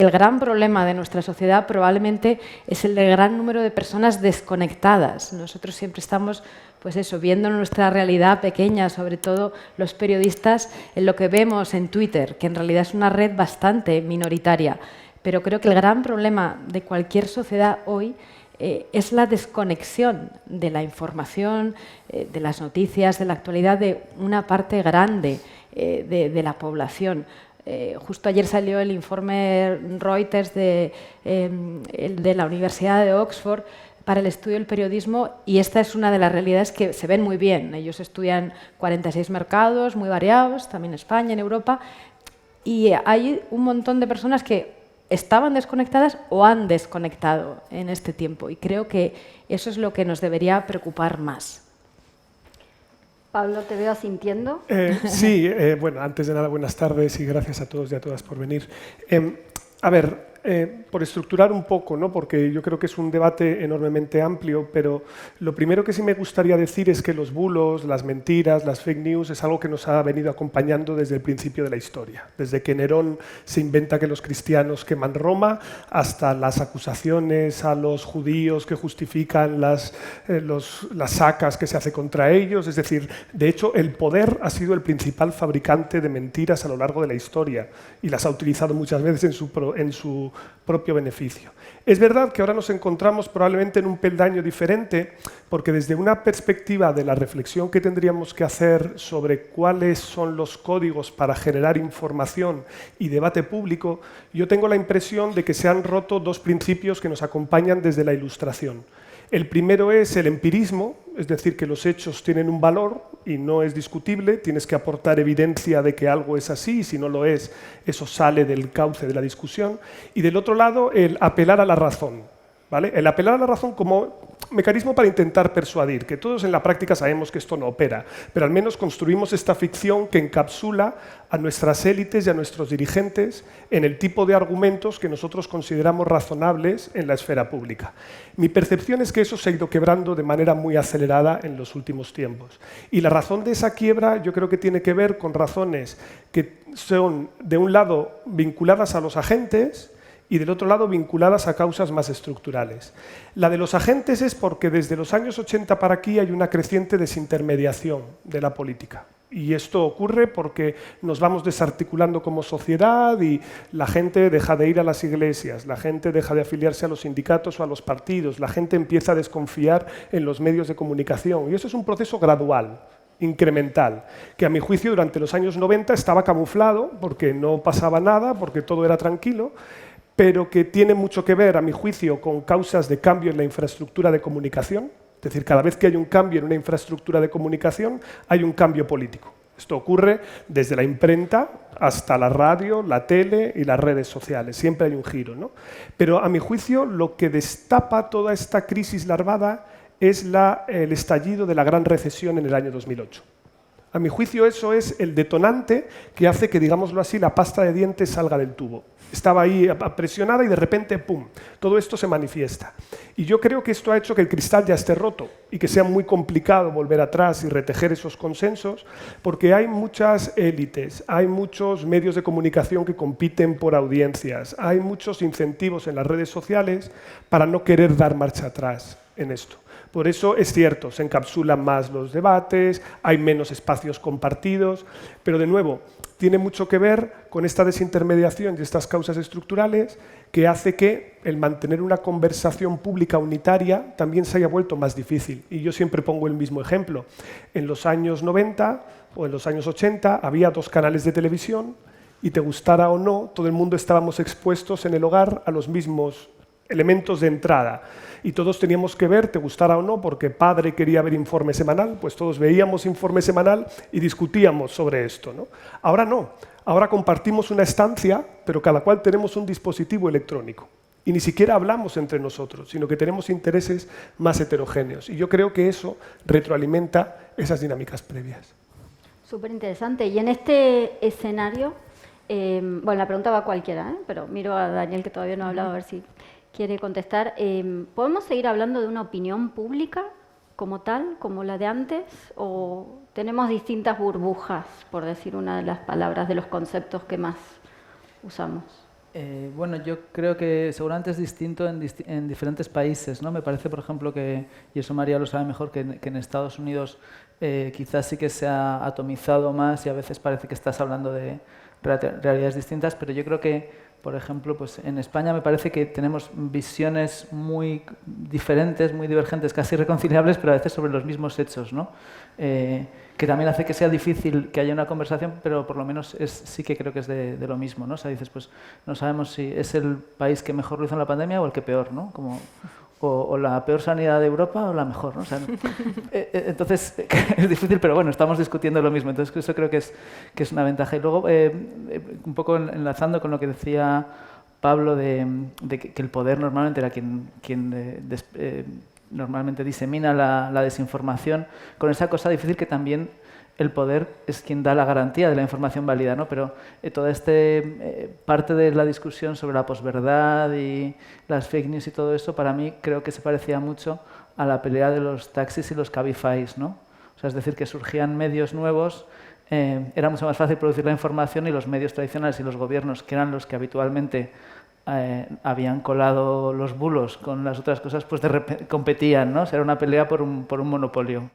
El gran problema de nuestra sociedad probablemente es el del gran número de personas desconectadas. Nosotros siempre estamos, pues eso, viendo nuestra realidad pequeña, sobre todo los periodistas, en lo que vemos en Twitter, que en realidad es una red bastante minoritaria. Pero creo que el gran problema de cualquier sociedad hoy es la desconexión de la información, de las noticias, de la actualidad de una parte grande de la población. Justo ayer salió el informe Reuters de la Universidad de Oxford para el estudio del periodismo, y esta es una de las realidades que se ven muy bien. Ellos estudian 46 mercados muy variados, también en España, en Europa, y hay un montón de personas que estaban desconectadas o han desconectado en este tiempo, y creo que eso es lo que nos debería preocupar más. Pablo, te veo asintiendo. Sí, bueno, antes de nada, buenas tardes y gracias a todos y a todas por venir. A ver, por estructurar un poco, ¿no? Porque yo creo que es un debate enormemente amplio, pero lo primero que sí me gustaría decir es que los bulos, las mentiras, las fake news es algo que nos ha venido acompañando desde el principio de la historia. Desde que Nerón se inventa que los cristianos queman Roma, hasta las acusaciones a los judíos que justifican las sacas que se hace contra ellos. Es decir, de hecho, el poder ha sido el principal fabricante de mentiras a lo largo de la historia y las ha utilizado muchas veces en su propio beneficio. Es verdad que ahora nos encontramos probablemente en un peldaño diferente, porque desde una perspectiva de la reflexión que tendríamos que hacer sobre cuáles son los códigos para generar información y debate público, yo tengo la impresión de que se han roto dos principios que nos acompañan desde la Ilustración. El primero es el empirismo, es decir, que los hechos tienen un valor y no es discutible, tienes que aportar evidencia de que algo es así, y si no lo es, eso sale del cauce de la discusión. Y del otro lado, el apelar a la razón, ¿vale? El apelar a la razón como mecanismo para intentar persuadir, que todos en la práctica sabemos que esto no opera, pero al menos construimos esta ficción que encapsula a nuestras élites y a nuestros dirigentes en el tipo de argumentos que nosotros consideramos razonables en la esfera pública. Mi percepción es que eso se ha ido quebrando de manera muy acelerada en los últimos tiempos. Y la razón de esa quiebra yo creo que tiene que ver con razones que son, de un lado, vinculadas a los agentes, y del otro lado vinculadas a causas más estructurales. La de los agentes es porque desde los años 80 para aquí hay una creciente desintermediación de la política. Y esto ocurre porque nos vamos desarticulando como sociedad y la gente deja de ir a las iglesias, la gente deja de afiliarse a los sindicatos o a los partidos, la gente empieza a desconfiar en los medios de comunicación. Y eso es un proceso gradual, incremental, que a mi juicio durante los años 90 estaba camuflado porque no pasaba nada, porque todo era tranquilo, pero que tiene mucho que ver, a mi juicio, con causas de cambio en la infraestructura de comunicación. Es decir, cada vez que hay un cambio en una infraestructura de comunicación, hay un cambio político. Esto ocurre desde la imprenta hasta la radio, la tele y las redes sociales. Siempre hay un giro, ¿no? Pero a mi juicio, lo que destapa toda esta crisis larvada es el estallido de la gran recesión en el año 2008. A mi juicio, eso es el detonante que hace que, digámoslo así, la pasta de dientes salga del tubo. Estaba ahí presionada y de repente, ¡pum!, todo esto se manifiesta. Y yo creo que esto ha hecho que el cristal ya esté roto y que sea muy complicado volver atrás y retejer esos consensos, porque hay muchas élites, hay muchos medios de comunicación que compiten por audiencias, hay muchos incentivos en las redes sociales para no querer dar marcha atrás en esto. Por eso es cierto, se encapsulan más los debates, hay menos espacios compartidos, pero de nuevo, tiene mucho que ver con esta desintermediación y estas causas estructurales que hace que el mantener una conversación pública unitaria también se haya vuelto más difícil. Y yo siempre pongo el mismo ejemplo. En los años 90 o en los años 80 había 2 canales de televisión y te gustara o no, todo el mundo estábamos expuestos en el hogar a los mismos elementos de entrada. Y todos teníamos que ver, te gustara o no, porque padre quería ver informe semanal, pues todos veíamos informe semanal y discutíamos sobre esto, ¿no? Ahora no, ahora compartimos una estancia, pero cada cual tenemos un dispositivo electrónico. Y ni siquiera hablamos entre nosotros, sino que tenemos intereses más heterogéneos. Y yo creo que eso retroalimenta esas dinámicas previas. Súper interesante. Y en este escenario, bueno, la pregunta va a cualquiera, pero miro a Daniel que todavía no ha hablado, a ver si quiere contestar. ¿Podemos seguir hablando de una opinión pública como tal, como la de antes? ¿O tenemos distintas burbujas, por decir una de las palabras, de los conceptos que más usamos? Bueno, yo creo que seguramente es distinto en diferentes países, ¿no? Me parece, por ejemplo, y eso María lo sabe mejor, que en Estados Unidos quizás sí que se ha atomizado más y a veces parece que estás hablando de realidades distintas, pero yo creo que, por ejemplo, pues en España me parece que tenemos visiones muy diferentes, muy divergentes, casi irreconciliables, pero a veces sobre los mismos hechos, ¿no? Que también hace que sea difícil que haya una conversación, pero por lo menos sí que creo que es de lo mismo, ¿no? O sea, dices, pues no sabemos si es el país que mejor lo hizo en la pandemia o el que peor, ¿no? O la peor sanidad de Europa o la mejor, ¿no? O sea, entonces es difícil, pero bueno, estamos discutiendo lo mismo, entonces eso creo que es una ventaja. Y luego, un poco enlazando con lo que decía Pablo de que el poder normalmente era quien normalmente disemina la desinformación, con esa cosa difícil que también el poder es quien da la garantía de la información válida, ¿no? Pero toda parte de la discusión sobre la posverdad y las fake news y todo eso, para mí creo que se parecía mucho a la pelea de los taxis y los Cabifys, ¿no? O sea, es decir, que surgían medios nuevos, era mucho más fácil producir la información y los medios tradicionales y los gobiernos, que eran los que habitualmente habían colado los bulos con las otras cosas, pues de repente competían, ¿no? O sea, era una pelea por un monopolio.